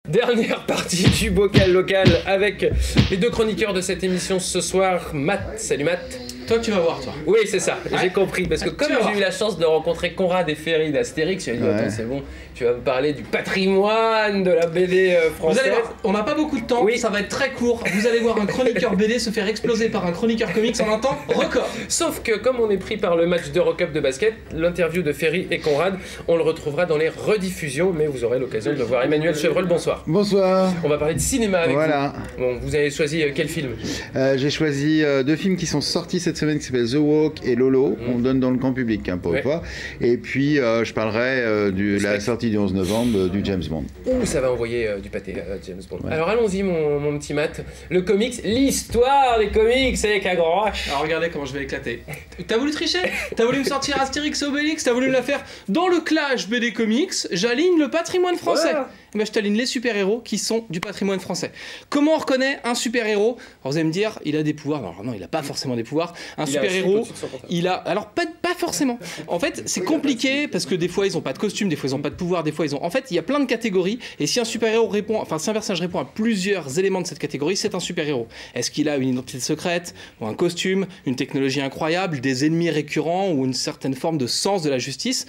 Dernière partie du bocal local avec les deux chroniqueurs de cette émission ce soir. Matt, salut Matt. Toi, tu vas voir, toi. Oui, c'est ça, j'ai compris. Parce que comme j'ai eu la chance de rencontrer Conrad et Ferry d'Astérix, j'ai dit, attends, c'est bon, tu vas me parler du patrimoine de la BD française. Vous allez voir, on n'a pas beaucoup de temps, ça va être très court. Vous allez voir un chroniqueur BD se faire exploser par un chroniqueur comics en un temps record. Sauf que comme on est pris par le match d'Eurocup de basket, l'interview de Ferry et Conrad, on le retrouvera dans les rediffusions, mais vous aurez l'occasion de voir Emmanuel Chevreul. Bonsoir. Bonsoir. On va parler de cinéma avec vous. Bon, vous avez choisi quel film? J'ai choisi deux films qui sont sortis cette semaine qui s'appellent The Walk et Lolo. On donne dans le grand public pour une fois. Et puis je parlerai de la sortie du 11 novembre du James Bond. Ouh, ça va envoyer du pâté James Bond. Alors allons-y mon petit Matt. Le comics, l'histoire des comics avec un grand H. Alors regardez comment je vais éclater. T'as voulu tricher? T'as voulu me sortir Astérix et Obélix? T'as voulu me la faire dans le clash BD Comics? J'aligne le patrimoine français. Ben, je t'aligne les super-héros qui sont du patrimoine français. Comment on reconnaît un super-héros? Alors vous allez me dire, il a des pouvoirs. Alors non, il a pas forcément des pouvoirs. Un super-héros, il a... Alors pas forcément. En fait, c'est compliqué parce que des fois, ils ont pas de costume, des fois, ils ont pas de pouvoir, des fois, ils ont... En fait, il y a plein de catégories. Et si un super-héros répond... Enfin, si un personnage répond à plusieurs éléments de cette catégorie, c'est un super-héros. Est-ce qu'il a une identité secrète, ou un costume, une technologie incroyable, des ennemis récurrents ou une certaine forme de sens de la justice?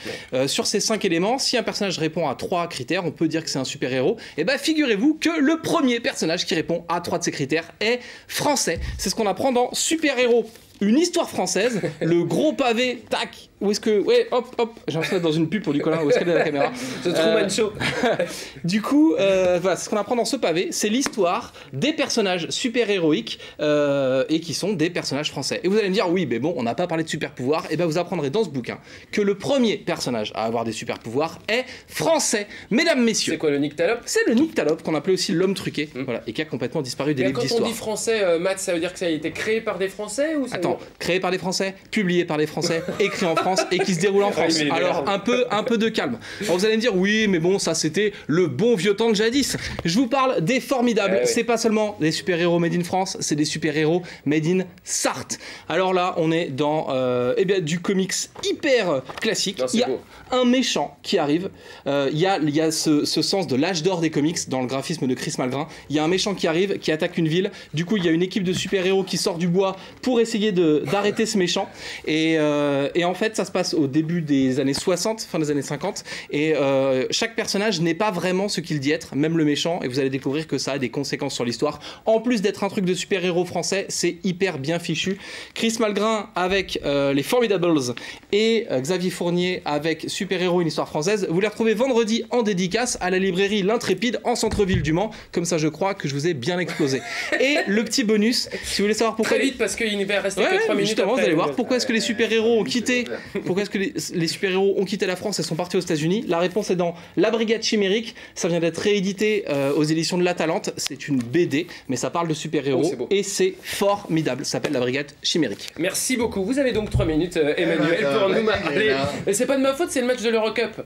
Sur ces 5 éléments, si un personnage répond à 3 critères, on peut dire que c'est un super-héros. Et ben figurez-vous que le premier personnage qui répond à 3 de ces critères est français. C'est ce qu'on apprend dans Super-héros, une histoire française, le gros pavé, tac. Où est-ce que... Ouais, hop, j'ai l'impression d'être dans une pub pour Nicolas, où est-ce qu'elle est la caméra? The Truman Show. Du coup, voilà, ce qu'on apprend dans ce pavé, c'est l'histoire des personnages super-héroïques et qui sont des personnages français. Et vous allez me dire, oui, mais bon, on n'a pas parlé de super-pouvoirs. Et bien vous apprendrez dans ce bouquin que le premier personnage à avoir des super-pouvoirs est français. Mesdames, messieurs. C'est quoi, le Nyctalope? C'est le Nyctalope, qu'on appelait aussi l'homme truqué, voilà, et qui a complètement disparu des livres d'histoire. Quand on dit français, Matt, ça veut dire que ça a été créé par des Français ou ça... Attends, créé par des Français, publié par des Français, écrit en France et qui se déroule en France. Alors un peu de calme. Alors vous allez me dire, oui, mais bon, ça c'était le bon vieux temps de jadis. Je vous parle des formidables. C'est pas seulement des super-héros made in France, c'est des super-héros made in Sarthe. Alors là, on est dans du comics hyper classique. Non, il y a un méchant qui arrive. Il y a ce sens de l'âge d'or des comics dans le graphisme de Chris Malgrin. Il y a un méchant qui arrive, qui attaque une ville. Du coup, il y a une équipe de super-héros qui sort du bois pour essayer d'arrêter ce méchant. Et en fait, ça se passe au début des années 60, fin des années 50. Et chaque personnage n'est pas vraiment ce qu'il dit être, même le méchant. Et vous allez découvrir que ça a des conséquences sur l'histoire. En plus d'être un truc de super-héros français, c'est hyper bien fichu. Chris Malgrin avec les Formidables et Xavier Fournier avec Super-héros, une histoire française. Vous les retrouvez vendredi en dédicace à la librairie L'Intrépide en centre-ville du Mans. Comme ça, je crois que je vous ai bien explosé. Et le petit bonus, si vous voulez savoir pourquoi... Très vite, parce qu'il ne va rester que 3 minutes justement, après. Vous allez voir pourquoi est-ce que les super-héros ont quitté... Pourquoi est-ce que les super-héros ont quitté la France et sont partis aux États-Unis? La réponse est dans La Brigade Chimérique. Ça vient d'être réédité aux éditions de La Talente. C'est une BD, mais ça parle de super-héros et c'est formidable. Ça s'appelle La Brigade Chimérique. Merci beaucoup. Vous avez donc 3 minutes, Emmanuel, pour nous parler. Mais c'est pas de ma faute, c'est le match de l'Eurocup.